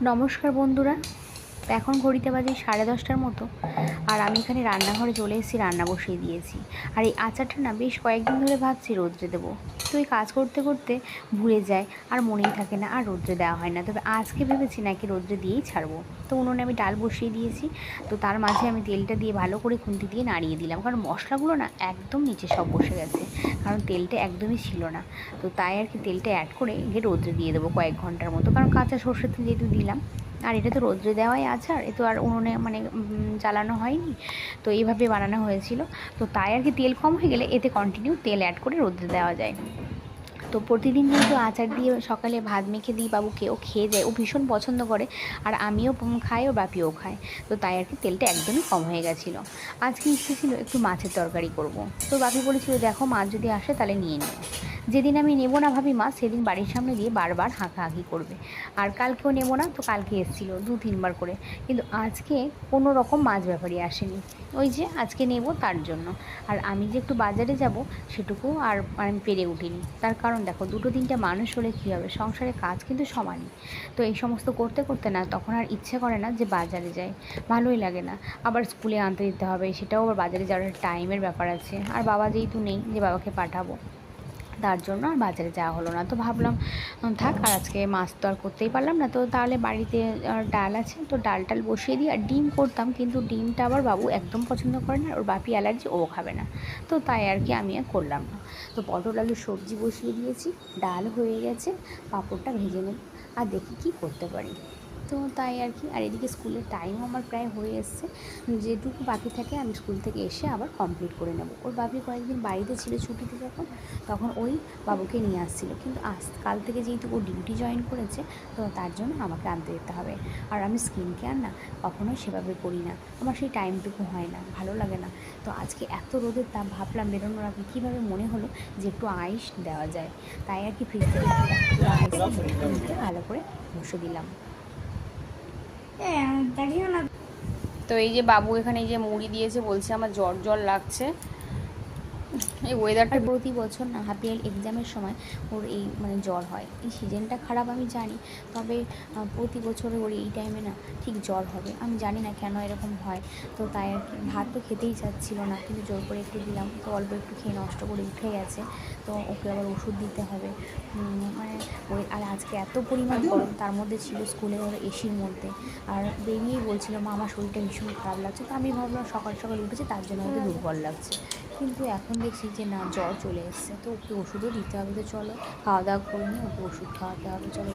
নমস্কার বন্ধুরা, এখন ঘড়িতে বাজে 10:30টার মতো। আর আমি এখানে রান্নাঘরে চলে এসেছি, রান্না বসিয়ে দিয়েছি। আর এই আচারটা না বেশ কয়েকদিন ধরে ভাবছি রোদ্রে দেবো, তো এই কাজ করতে করতে ভুলে যায় আর মনেই থাকে না, আর রোদ্রে দেওয়া হয় না। তবে আজকে ভেবেছি নাকি রোদ্রে দিয়েই ছাড়বো। তো উনুনে আমি ডাল বসিয়ে দিয়েছি, তো তার মাঝে আমি তেলটা দিয়ে ভালো করে খুন্তি দিয়ে নাড়িয়ে দিলাম, কারণ মশলাগুলো না একদম নিচে সব বসে গেছে, কারণ তেলটা একদমই ছিল না। তো তাই আর কি তেলটা অ্যাড করে গিয়ে রোদ্রে দিয়ে দেবো কয়েক ঘন্টার মতো, কারণ কাঁচা সর্ষের তেল যেহেতু দিলাম। আর এটা তো রোদ্রে দেওয়াই আচার, এ তো আর উনুনে জ্বালানো হয়নি, তো এইভাবে বানানো হয়েছিল। তো তাই আর কি তেল কম হয়ে গেলে এতে কন্টিনিউ তেল অ্যাড করে রোদ্রে দেওয়া যায়। তো প্রতিদিন যেহেতু আচার দিয়ে সকালে ভাত মেখে দিই বাবুকে, ও খেয়ে যায়, ও ভীষণ পছন্দ করে। আর আমিও খাই, ও বাপিও খায়। তো তাই আর কি তেলটা একদমই কম হয়ে গেছিলো। আজকে ইচ্ছে ছিল একটু মাছের তরকারি করব। তো বাপি বলেছিল দেখো মাছ যদি আসে তাহলে নিয়ে নিও। যেদিন আমি নেবো না ভাবি মাছ, সেদিন বাড়ির সামনে দিয়ে বারবার হাঁকাহাঁকি করবে। আর কালকেও নেবো না, তো কালকে এসেছিলো 2-3বার করে। কিন্তু আজকে কোনো রকম মাছ ব্যাপারই আসেনি, ওই যে আজকে নেব তার জন্য। আর আমি যে একটু বাজারে যাব সেটুকু আর আমি পেরে উঠিনি। তার কারণ দেখো, 2-3টা মানুষ হলে কী হবে, সংসারে কাজ কিন্তু সমানই। তো এই সমস্ত করতে করতে না তখন আর ইচ্ছে করে না যে বাজারে যাই, ভালোই লাগে না। আবার স্কুলে আনতে দিতে হবে, সেটাও আবার বাজারে যাওয়ার টাইমের ব্যাপার আছে। আর বাবা যেহেতু নেই যে বাবাকে পাঠাবো, তার জন্য আর বাজারে যাওয়া হলো না। তো ভাবলাম থাক, আর আজকে মাছ তো আর করতেই পারলাম না, তো তাহলে বাড়িতে ডাল আছে, তো ডাল টাল বসিয়ে দিই। আর ডিম করতাম, কিন্তু ডিমটা আবার বাবু একদম পছন্দ করে না, ওর বাপি অ্যালার্জি, ও খাবে না। তো তাই আর কি আমি আর করলাম না। তো পটল আলুর সবজি বসিয়ে দিয়েছি, ডাল হয়ে গেছে, পাঁপড়টা ভেজে নেব, আর দেখি কী করতে পারি। তো তাই আর কি। আর এদিকে স্কুলের টাইমও আমার প্রায় হয়ে এসছে, যেটুকু বাকি থাকে আমি স্কুল থেকে এসে আবার কমপ্লিট করে নেব। ওর বাপি কয়েকদিন বাড়িতে ছিল ছুটিতে, তখন ওই বাবুকে নিয়ে আসছিল। কিন্তু কাল থেকে যেহেতু ও ডিউটি জয়েন করেছে, তো তার জন্য আমাকে আনতে যেতে হবে। আর আমি স্কিন কেয়ার না কখনোই সেভাবে করি না, আমার সেই টাইমটুকু হয় না, ভালো লাগে না। তো আজকে এত রোদের তাপ, ভাবলাম বেরোনোর আগে কীভাবে মনে হলো যে একটু আইস দেওয়া যায়। তাই আর কি ফ্রিজ থেকে আইস ভালো করে বসে দিলাম। তো এই যে বাবু এখানে এই যে মুড়ি দিয়েছে, বলছে আমার জ্বর জ্বর লাগছে। এই ওয়েদারটা প্রতি বছর না হাফ ইয়ারলি এক্সামের সময় ওর এই জ্বর হয়। এই সিজনটা খারাপ আমি জানি, তবে প্রতি বছরে ওর এই টাইমে না ঠিক জ্বর হবে। আমি জানি না কেন এরকম হয়। তো তাই আর কি, ভাত তো খেতেই চাচ্ছিল না, কিন্তু জোর করে একটু দিলাম, তো অল্প একটু খেয়ে নষ্ট করে উঠে গেছে। তো ওকে আবার ওষুধ দিতে হবে। ওই আর আজকে এত পরিমাণ গরম, তার মধ্যে ছিল স্কুলে ওর এসির মধ্যে। আর বেরিয়েই বলছিল মা আমার শরীরটা ভীষণ খারাপ লাগছে। তো আমি ভাবলাম সকাল সকাল উঠেছে তার জন্য আমাকে দুর্বল লাগছে, কিন্তু এখন দেখছি যে না, জ্বর চলে এসছে। তো ওকে ওষুধও দিতে হবে। তো চলো খাওয়া দাওয়া করে নিয়ে ওকে ওষুধ খাওয়াতে হবে, চলো।